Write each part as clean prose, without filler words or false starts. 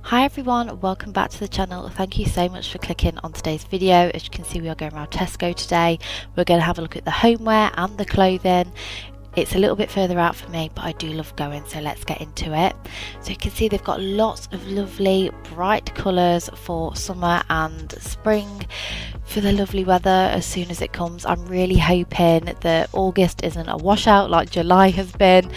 Hi everyone, welcome back to the channel. Thank you so much for clicking on today's video. As you can see, we are going around Tesco today. We're going to have a look at the homeware and the clothing. It's a little bit further out for me, but I do love going, so let's get into it. So you can see they've got lots of lovely bright colours for summer and spring, for the lovely weather as soon as it comes. I'm really hoping that August isn't a washout like July has been,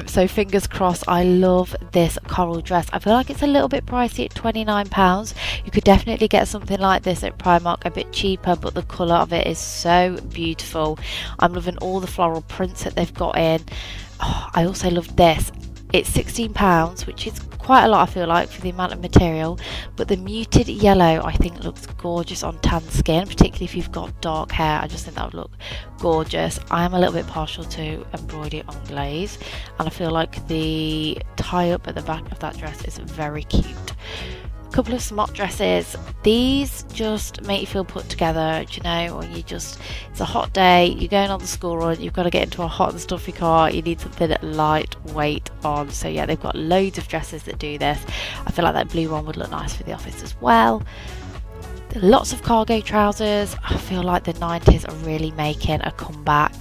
so fingers crossed. I love this coral dress. I feel like it's a little bit pricey at £29. You could definitely get something like this at Primark a bit cheaper, but the colour of it is so beautiful. I'm loving all the floral prints that they've got in. I also love this. It's £16, which is quite a lot, I feel like, for the amount of material, but the muted yellow I think looks gorgeous on tan skin, particularly if you've got dark hair. I just think that would look gorgeous. I am a little bit partial to embroidery on glaze, and I feel like the tie up at the back of that dress is very cute. Couple of smock dresses. These just make you feel put together, do you know, when it's a hot day, you're going on the school run, you've got to get into a hot and stuffy car, you need something lightweight on. So yeah, they've got loads of dresses that do this. I feel like that blue one would look nice for the office as well. Lots of cargo trousers. I feel like the 90s are really making a comeback.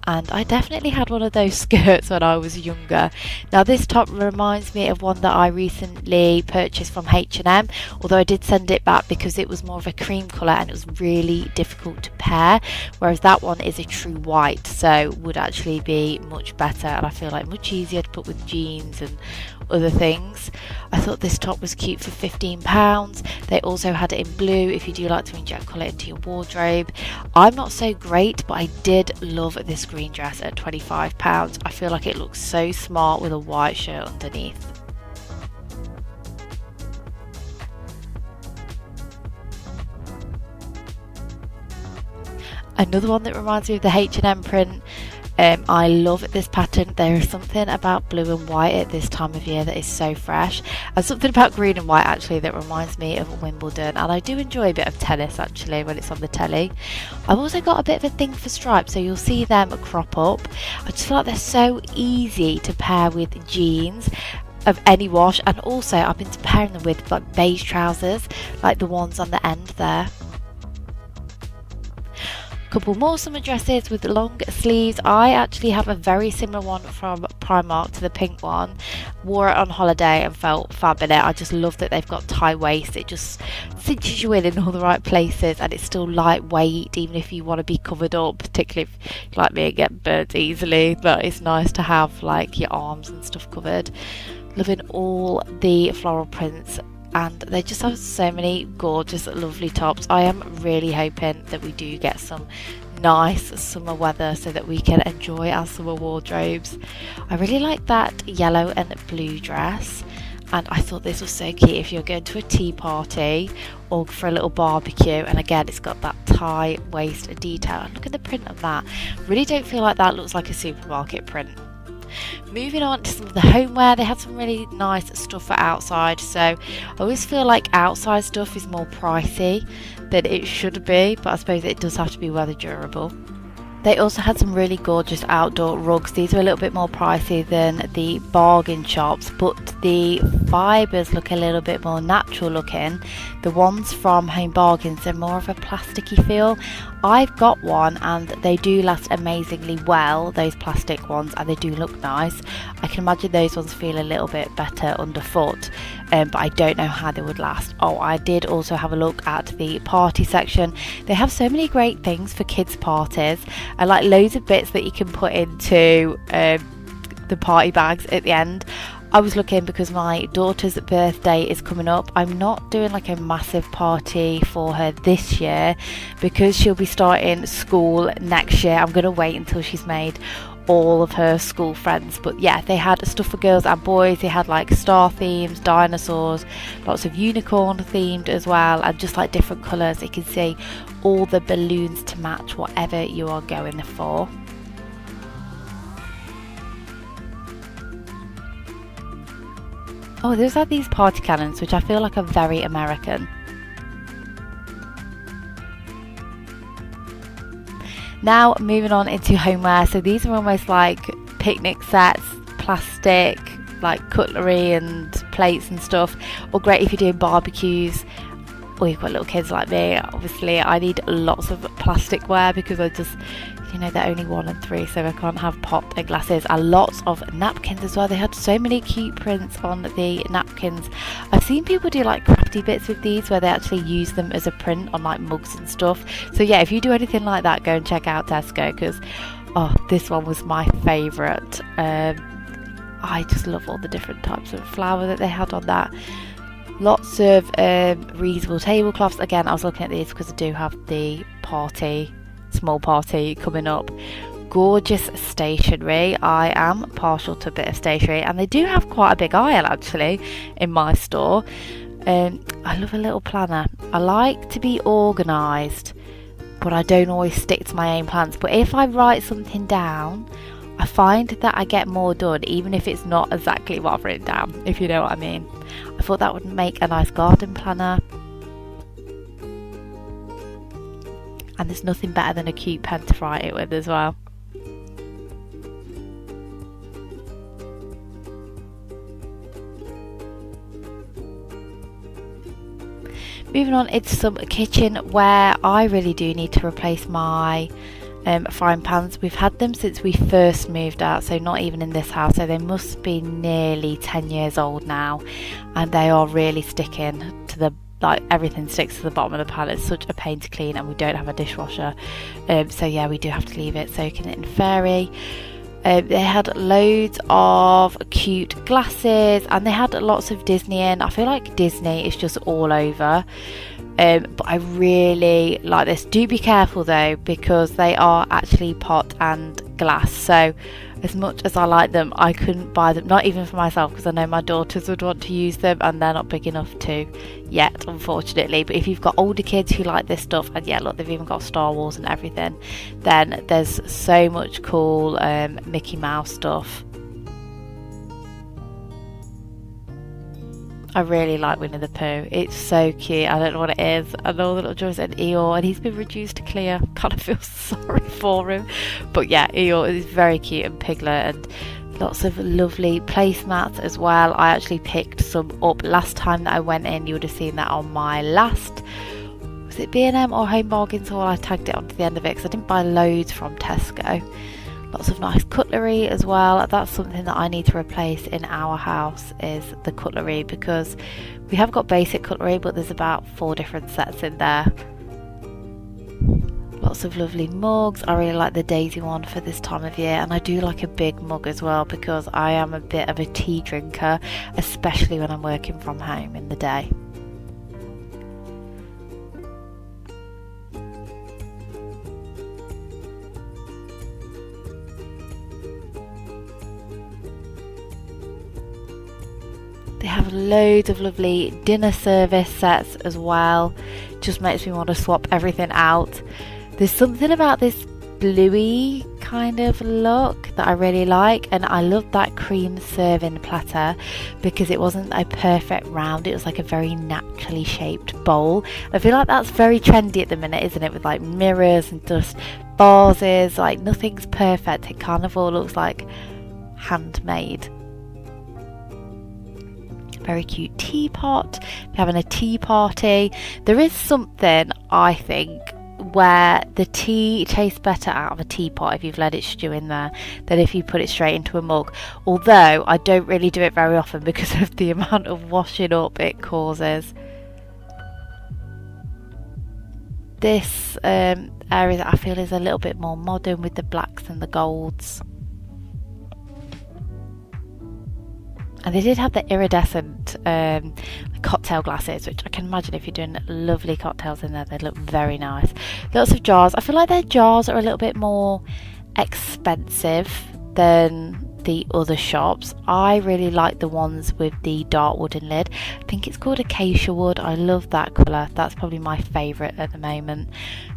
And I definitely had one of those skirts when I was younger. Now this top reminds me of one that I recently purchased from H&M, although I did send it back because it was more of a cream colour and it was really difficult to pair, whereas that one is a true white, so would actually be much better, and I feel like much easier to put with jeans and other things. I thought this top was cute for £15. They also had it in blue if you do like to inject colour into your wardrobe. I'm not so great, but I did love this green dress at £25. I feel like it looks so smart with a white shirt underneath. Another one that reminds me of the H&M print. I love this pattern. There is something about blue and white at this time of year that is so fresh, and something about green and white actually that reminds me of Wimbledon, and I do enjoy a bit of tennis actually when it's on the telly. I've also got a bit of a thing for stripes, so you'll see them crop up. I just feel like they're so easy to pair with jeans of any wash, and also I've been pairing them with like beige trousers like the ones on the end there. Couple more summer dresses with long sleeves. I actually have a very similar one from Primark to the pink one. Wore it on holiday and felt fab in it. I just love that they've got tie waist. It just cinches you in all the right places, and it's still lightweight even if you want to be covered up, particularly if you like me and get burnt easily, but it's nice to have like your arms and stuff covered. Loving all the floral prints, and they just have so many gorgeous lovely tops. I am really hoping that we do get some nice summer weather so that we can enjoy our summer wardrobes. I really like that yellow and blue dress, and I thought this was so cute if you're going to a tea party or for a little barbecue, and again it's got that tie waist detail, and look at the print of that. Really don't feel like that looks like a supermarket print. Moving on to some of the homeware, they had some really nice stuff for outside, so I always feel like outside stuff is more pricey than it should be, but I suppose it does have to be weather durable. They also had some really gorgeous outdoor rugs. These are a little bit more pricey than the bargain shops, but the fibres look a little bit more natural looking. The ones from Home Bargains are more of a plasticky feel. I've got one and they do last amazingly well, those plastic ones, and they do look nice. I can imagine those ones feel a little bit better underfoot, but I don't know how they would last. Oh, I did also have a look at the party section. They have so many great things for kids' parties. I like loads of bits that you can put into the party bags at the end. I was looking because my daughter's birthday is coming up. I'm not doing like a massive party for her this year because she'll be starting school next year. I'm going to wait until she's made all of her school friends. But yeah, they had stuff for girls and boys. They had like star themes, dinosaurs, lots of unicorn themed as well, and just like different colours. You can see all the balloons to match whatever you are going for. Oh, there's like these party cannons, which I feel like are very American. Now moving on into homeware. So these are almost like picnic sets, plastic, like cutlery and plates and stuff, or great if you're doing barbecues, or you've got little kids like me. Obviously I need lots of plasticware because I just, you know, they're only 1 and 3, so I can't have pot and glasses. And lots of napkins as well. They had so many cute prints on the napkins. I've seen people do like crafty bits with these where they actually use them as a print on like mugs and stuff. So yeah, if you do anything like that, go and check out Tesco, because this one was my favourite. I just love all the different types of flour that they had on that. Lots of reusable tablecloths. Again, I was looking at these because I do have the small party coming up. Gorgeous stationery. I am partial to a bit of stationery, and they do have quite a big aisle actually in my store. I love a little planner. I like to be organised, but I don't always stick to my own plans. But if I write something down, I find that I get more done, even if it's not exactly what I've written down, if you know what I mean. I thought that would make a nice garden planner. And there's nothing better than a cute pen to write it with as well. Moving on, it's some kitchenware. I really do need to replace my frying pans. We've had them since we first moved out, so not even in this house, so they must be nearly 10 years old now, and they are really sticking to the, like, everything sticks to the bottom of the pan. It's such a pain to clean, and we don't have a dishwasher, so yeah, we do have to leave it soaking in fairy. They had loads of cute glasses, and they had lots of Disney in. I feel like Disney is just all over. But I really like this. Do be careful though, because they are actually pot and glass, so as much as I like them, I couldn't buy them, not even for myself, because I know my daughters would want to use them and they're not big enough to yet, unfortunately. But if you've got older kids who like this stuff, and yeah, look, they've even got Star Wars and everything, then there's so much cool Mickey Mouse stuff. I really like Winnie the Pooh. It's so cute. I don't know what it is. And all the little joys, and Eeyore, and he's been reduced to clear. Kind of feel sorry for him. But yeah, Eeyore is very cute, and Piglet, and lots of lovely placemats as well. I actually picked some up last time that I went in. You would have seen that on my last, was it B&M or Home Bargains haul? I tagged it onto the end of it because I didn't buy loads from Tesco. Lots of nice cutlery as well. That's something that I need to replace in our house, is the cutlery, because we have got basic cutlery, but there's about 4 different sets in there. Lots of lovely mugs. I really like the daisy one for this time of year, and I do like a big mug as well, because I am a bit of a tea drinker, especially when I'm working from home in the day. They have loads of lovely dinner service sets as well. Just makes me want to swap everything out. There's something about this bluey kind of look that I really like, and I love that cream serving platter because it wasn't a perfect round, it was like a very naturally shaped bowl. I feel like that's very trendy at the minute, isn't it, with like mirrors and just vases, like nothing's perfect, it kind of all looks like handmade. Very cute teapot. We're having a tea party. There is something, I think, where the tea tastes better out of a teapot if you've let it stew in there than if you put it straight into a mug. Although I don't really do it very often because of the amount of washing up it causes. This area that I feel is a little bit more modern with the blacks and the golds. And they did have the iridescent cocktail glasses, which I can imagine if you're doing lovely cocktails in there, they look very nice. Lots of jars. I feel like their jars are a little bit more expensive than the other shops. I really like the ones with the dark wooden lid. I think it's called acacia wood. I love that colour. That's probably my favourite at the moment.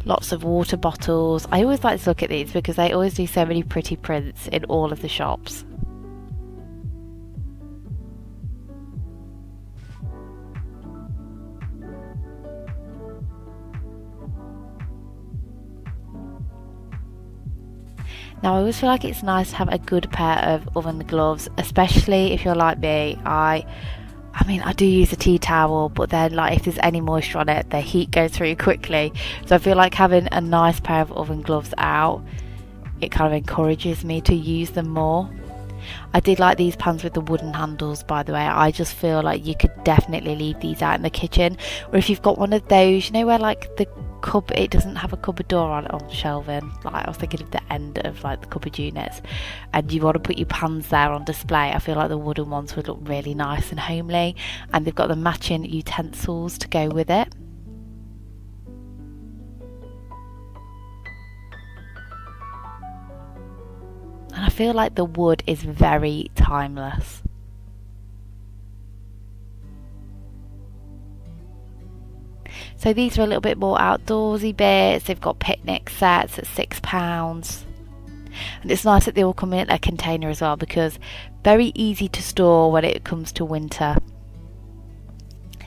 Lots of water bottles. I always like to look at these because they always do so many pretty prints in all of the shops. Now I always feel like it's nice to have a good pair of oven gloves, especially if you're like me. I mean, I do use a tea towel, but then like if there's any moisture on it, the heat goes through quickly. So I feel like having a nice pair of oven gloves out, it kind of encourages me to use them more. I did like these pans with the wooden handles, by the way. I just feel like you could definitely leave these out in the kitchen. Or if you've got one of those, you know, where like the cupboard, it doesn't have a cupboard door on shelving. Like I was thinking of the end of like the cupboard units, and you want to put your pans there on display. I feel like the wooden ones would look really nice and homely, and they've got the matching utensils to go with it. And I feel like the wood is very timeless. So these are a little bit more outdoorsy bits. They've got picnic sets at £6. And it's nice that they all come in a container as well, because very easy to store when it comes to winter.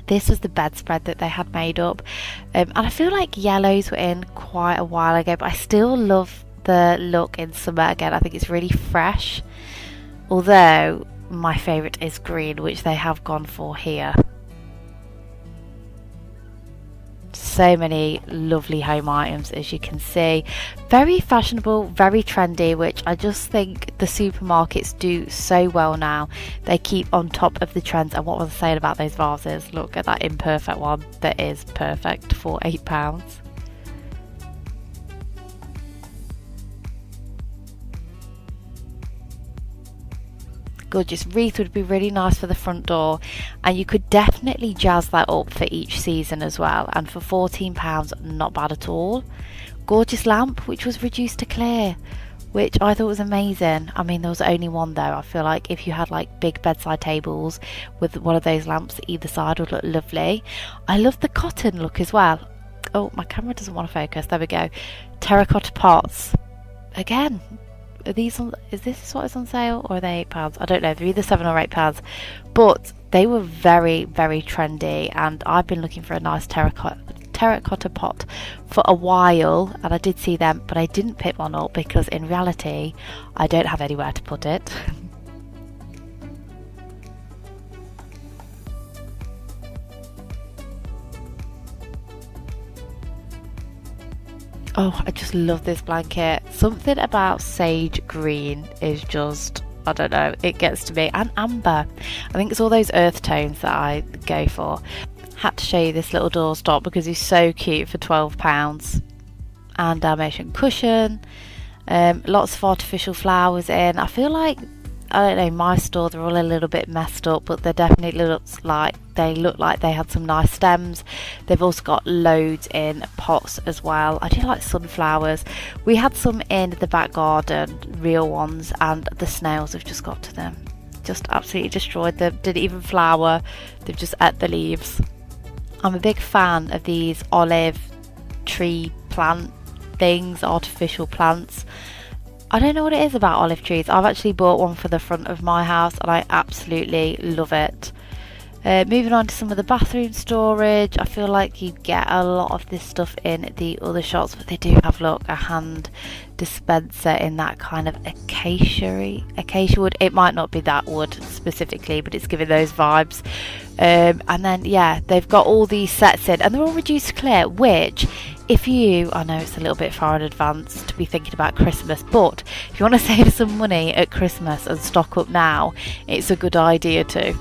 This was the bedspread that they had made up. And I feel like yellows were in quite a while ago, but I still love the look in summer again. I think it's really fresh, although my favourite is green, which they have gone for here. So many lovely home items, as you can see. Very fashionable, very trendy, which I just think the supermarkets do so well now. They keep on top of the trends. And what was I saying about those vases? Look at that imperfect one that is perfect for £8. Gorgeous wreath would be really nice for the front door, and you could definitely jazz that up for each season as well. And for £14, not bad at all. Gorgeous lamp, which was reduced to clear, which I thought was amazing. I mean, there was only one though. I feel like if you had like big bedside tables with one of those lamps either side would look lovely. I love the cotton look as well. Oh, my camera doesn't want to focus. There we go. Terracotta pots. Again, are these on, is this what is on sale, or are they £8? I don't know. They're either £7 or £8, but they were very, very trendy, and I've been looking for a nice terracotta pot for a while, and I did see them, but I didn't pick one up because in reality I don't have anywhere to put it. Oh, I just love this blanket. Something about sage green is just, I don't know, it gets to me. And amber. I think it's all those earth tones that I go for. Had to show you this little doorstop because he's so cute for £12. And Dalmatian cushion. Lots of artificial flowers in. I feel like, I don't know, my store, they're all a little bit messed up, but they definitely look like they had some nice stems. They've also got loads in pots as well. I do like sunflowers. We had some in the back garden, real ones, and the snails have just got to them. Just absolutely destroyed them. Didn't even flower. They've just ate the leaves. I'm a big fan of these olive tree plant things, artificial plants. I don't know what it is about olive trees. I've actually bought one for the front of my house and I absolutely love it. Moving on to some of the bathroom storage, I feel like you get a lot of this stuff in the other shops, but they do have, look, a hand dispenser in that kind of acacia wood. It might not be that wood specifically, but it's giving those vibes. And then, yeah, they've got all these sets in, and they're all reduced to clear, which, if you, I know it's a little bit far in advance to be thinking about Christmas, but if you want to save some money at Christmas and stock up now, it's a good idea too.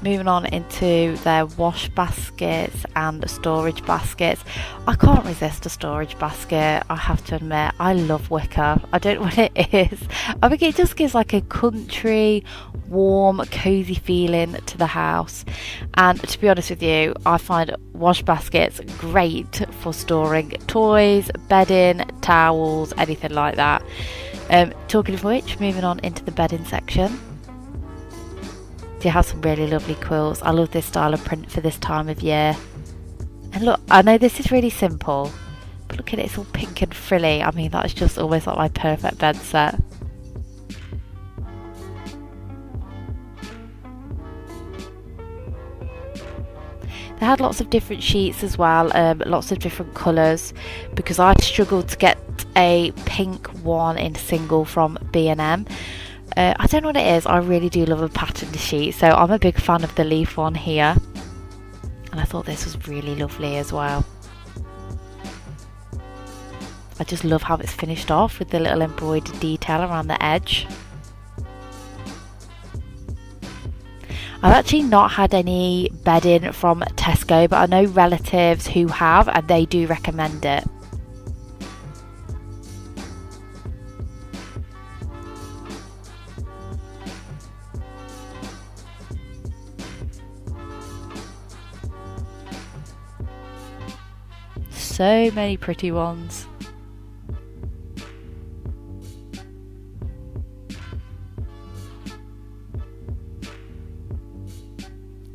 Moving on into their wash baskets and storage baskets. I can't resist a storage basket, I have to admit. I love wicker. I don't know what it is. I think it just gives like a country, warm, cosy feeling to the house. And to be honest with you, I find wash baskets great for storing toys, bedding, towels, anything like that. Talking of which, moving on into the bedding section. You have some really lovely quilts. I love this style of print for this time of year. And look, I know this is really simple, look at it, it's all pink and frilly. I mean, that's just almost like my perfect bed set. They had lots of different sheets as well, lots of different colours, because I struggled to get a pink one in single from B&M. I don't know what it is, I really do love a patterned sheet, so I'm a big fan of the leaf one here, and I thought this was really lovely as well. I just love how it's finished off with the little embroidered detail around the edge. I've actually not had any bedding from Tesco, but I know relatives who have, and they do recommend it. So many pretty ones.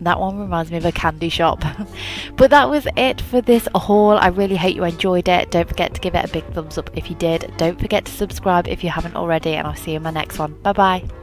That one reminds me of a candy shop. But that was it for this haul. I really hope you enjoyed it. Don't forget to give it a big thumbs up if you did. Don't forget to subscribe if you haven't already, and I'll see you in my next one. Bye bye.